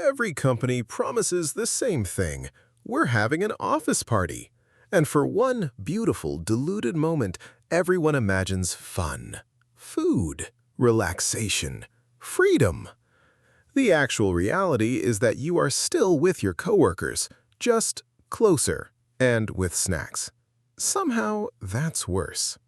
Every company promises the same thing. We're having an office party. And for one beautiful, diluted moment, everyone imagines fun, food, relaxation, freedom. The actual reality is that you are still with your coworkers, just closer and with snacks. Somehow, that's worse.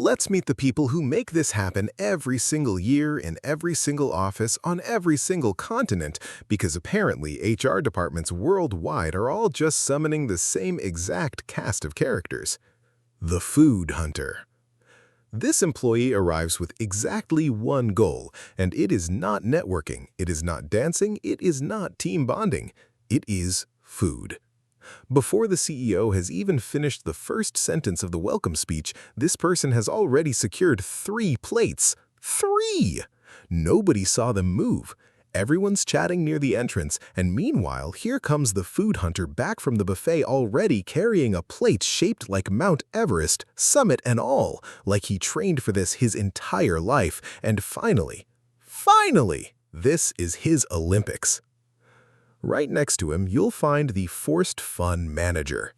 Let's meet the people who make this happen every single year in every single office on every single continent, because apparently HR departments worldwide are all just summoning the same exact cast of characters. The Food Hunter. This employee arrives with exactly one goal, and it is not networking, it is not dancing, it is not team bonding. It is food. Before the CEO has even finished the first sentence of the welcome speech, this person has already secured 3 plates. 3! Nobody saw them move. Everyone's chatting near the entrance, and meanwhile, here comes the food hunter back from the buffet already carrying a plate shaped like Mount Everest, summit and all, like he trained for this his entire life, and finally, this is his Olympics. Right next to him, you'll find the forced fun manager.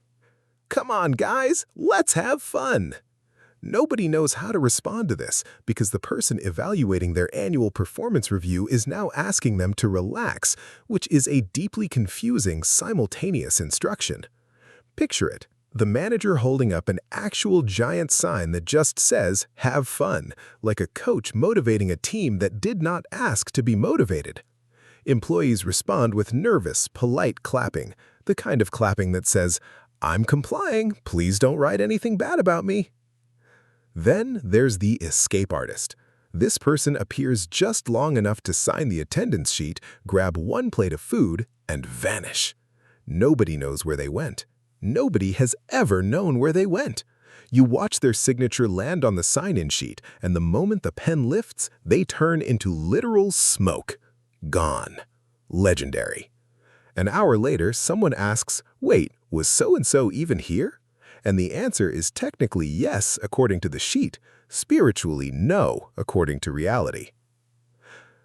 Come on, guys, let's have fun! Nobody knows how to respond to this because the person evaluating their annual performance review is now asking them to relax, which is a deeply confusing, simultaneous instruction. Picture it, the manager holding up an actual giant sign that just says, "Have fun," like a coach motivating a team that did not ask to be motivated. Employees respond with nervous, polite clapping, the kind of clapping that says, "I'm complying, please don't write anything bad about me." Then there's the escape artist. This person appears just long enough to sign the attendance sheet, grab one plate of food, and vanish. Nobody knows where they went. Nobody has ever known where they went. You watch their signature land on the sign-in sheet, and the moment the pen lifts, they turn into literal smoke. Gone. Legendary. An hour later, someone asks, "Wait, was so-and-so even here?" And the answer is technically yes, according to the sheet, spiritually no, according to reality.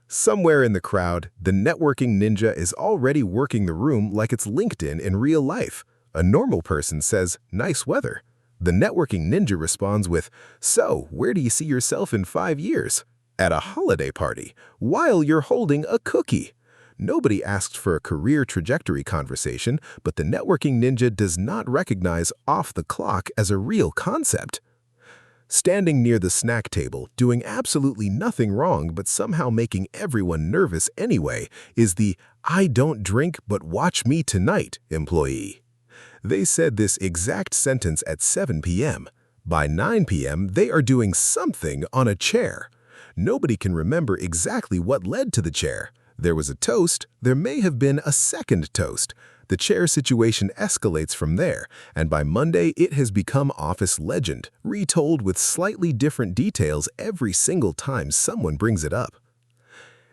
Somewhere in the crowd, the networking ninja is already working the room like it's LinkedIn in real life. A normal person says, "Nice weather." The networking ninja responds with, "So, where do you see yourself in 5 years?" At a holiday party, while you're holding a cookie. Nobody asked for a career trajectory conversation, but the networking ninja does not recognize off the clock as a real concept. Standing near the snack table, doing absolutely nothing wrong but somehow making everyone nervous anyway, is the "I don't drink but watch me tonight" employee. They said this exact sentence at 7 p.m. By 9 p.m., they are doing something on a chair. Nobody can remember exactly what led to the chair. There was a toast, there may have been a second toast. The chair situation escalates from there, and by Monday it has become office legend, retold with slightly different details every single time someone brings it up.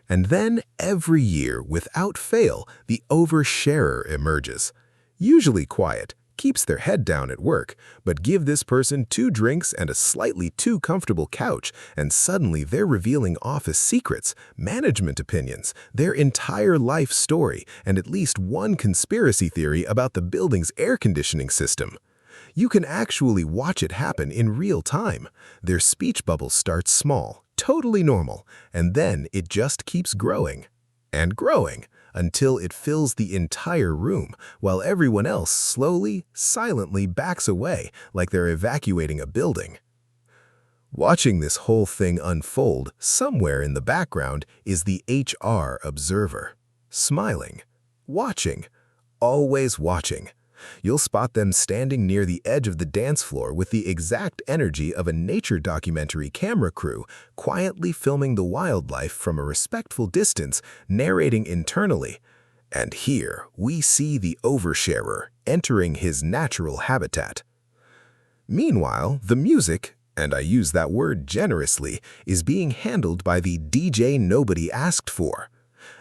And then, every year, without fail, the oversharer emerges. Usually quiet, keeps their head down at work, but give this person 2 drinks and a slightly too comfortable couch, and suddenly they're revealing office secrets, management opinions, their entire life story, and at least one conspiracy theory about the building's air conditioning system. You can actually watch it happen in real time. Their speech bubble starts small, totally normal, and then it just keeps growing and growing, until it fills the entire room, while everyone else slowly, silently backs away like they're evacuating a building. Watching this whole thing unfold, somewhere in the background is the HR observer. Smiling, watching, always watching. You'll spot them standing near the edge of the dance floor with the exact energy of a nature documentary camera crew, quietly filming the wildlife from a respectful distance, narrating internally. And here we see the oversharer entering his natural habitat. Meanwhile, the music, and I use that word generously, is being handled by the DJ nobody asked for.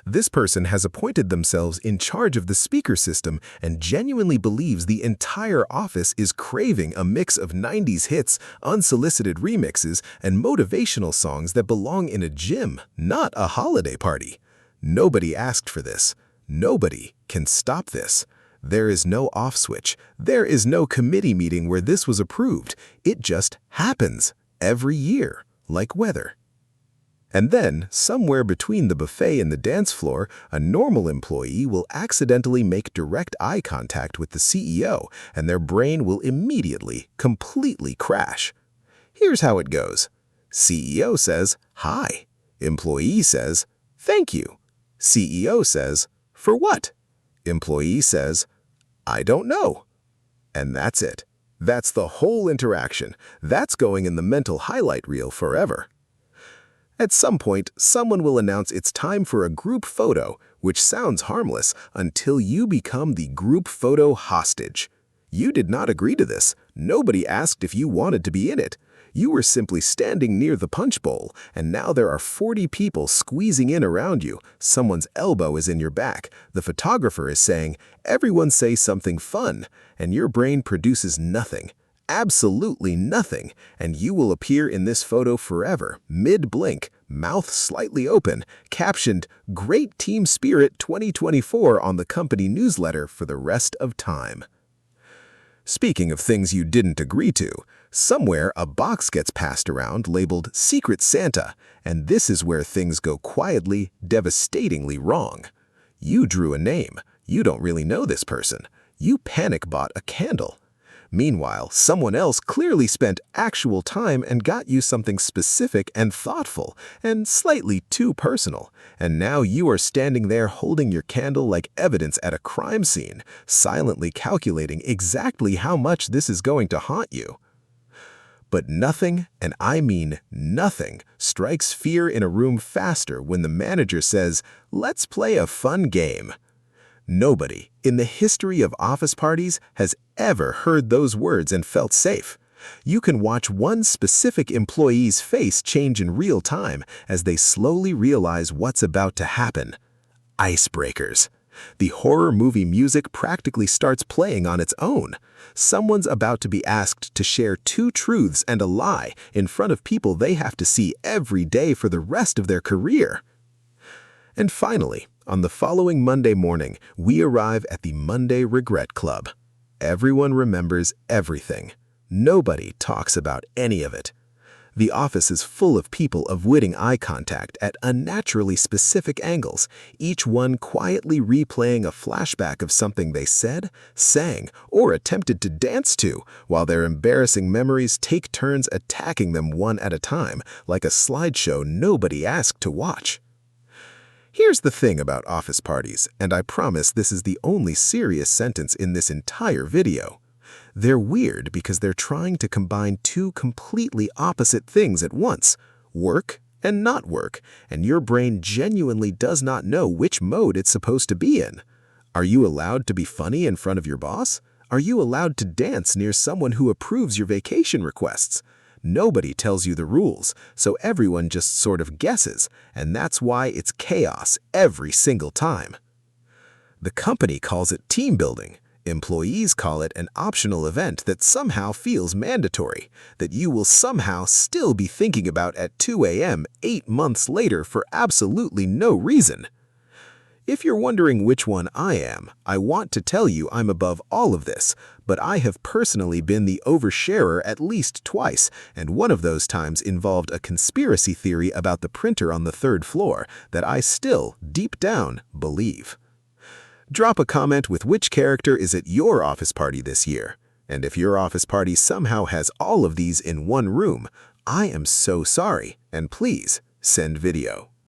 This person has appointed themselves in charge of the speaker system and genuinely believes the entire office is craving a mix of 90s hits, unsolicited remixes, and motivational songs that belong in a gym, not a holiday party. Nobody asked for this. Nobody can stop this. There is no off switch. There is no committee meeting where this was approved. It just happens every year, like weather. And then, somewhere between the buffet and the dance floor, a normal employee will accidentally make direct eye contact with the CEO, and their brain will immediately, completely crash. Here's how it goes. CEO says, "Hi." Employee says, "Thank you." CEO says, "For what?" Employee says, "I don't know." And that's it. That's the whole interaction. That's going in the mental highlight reel forever. At some point, someone will announce it's time for a group photo, which sounds harmless until you become the group photo hostage. You did not agree to this. Nobody asked if you wanted to be in it. You were simply standing near the punch bowl, and now there are 40 people squeezing in around you. Someone's elbow is in your back. The photographer is saying, "Everyone say something fun," and your brain produces nothing. Absolutely nothing, and you will appear in this photo forever, mid-blink, mouth slightly open, captioned, "Great Team Spirit 2024" on the company newsletter for the rest of time. Speaking of things you didn't agree to, somewhere a box gets passed around labeled Secret Santa, and this is where things go quietly, devastatingly wrong. You drew a name. You don't really know this person. You panic bought a candle. Meanwhile, someone else clearly spent actual time and got you something specific and thoughtful, and slightly too personal. And now you are standing there holding your candle like evidence at a crime scene, silently calculating exactly how much this is going to haunt you. But nothing, and I mean nothing, strikes fear in a room faster when the manager says, "Let's play a fun game." Nobody in the history of office parties has ever heard those words and felt safe. You can watch one specific employee's face change in real time as they slowly realize what's about to happen. Icebreakers. The horror movie music practically starts playing on its own. Someone's about to be asked to share 2 truths and a lie in front of people they have to see every day for the rest of their career. And finally, on the following Monday morning, we arrive at the Monday Regret Club. Everyone remembers everything. Nobody talks about any of it. The office is full of people avoiding eye contact at unnaturally specific angles, each one quietly replaying a flashback of something they said, sang, or attempted to dance to, while their embarrassing memories take turns attacking them one at a time, like a slideshow nobody asked to watch. Here's the thing about office parties, and I promise this is the only serious sentence in this entire video. They're weird because they're trying to combine 2 completely opposite things at once, work and not work, and your brain genuinely does not know which mode it's supposed to be in. Are you allowed to be funny in front of your boss? Are you allowed to dance near someone who approves your vacation requests? Nobody tells you the rules, so everyone just sort of guesses, and that's why it's chaos every single time. The company calls it team building. Employees call it an optional event that somehow feels mandatory, that you will somehow still be thinking about at 2 a.m. 8 months later for absolutely no reason. If you're wondering which one I am, I want to tell you I'm above all of this, but I have personally been the oversharer at least twice, and one of those times involved a conspiracy theory about the printer on the 3rd floor that I still, deep down, believe. Drop a comment with which character is at your office party this year. And if your office party somehow has all of these in one room, I am so sorry, and please send video.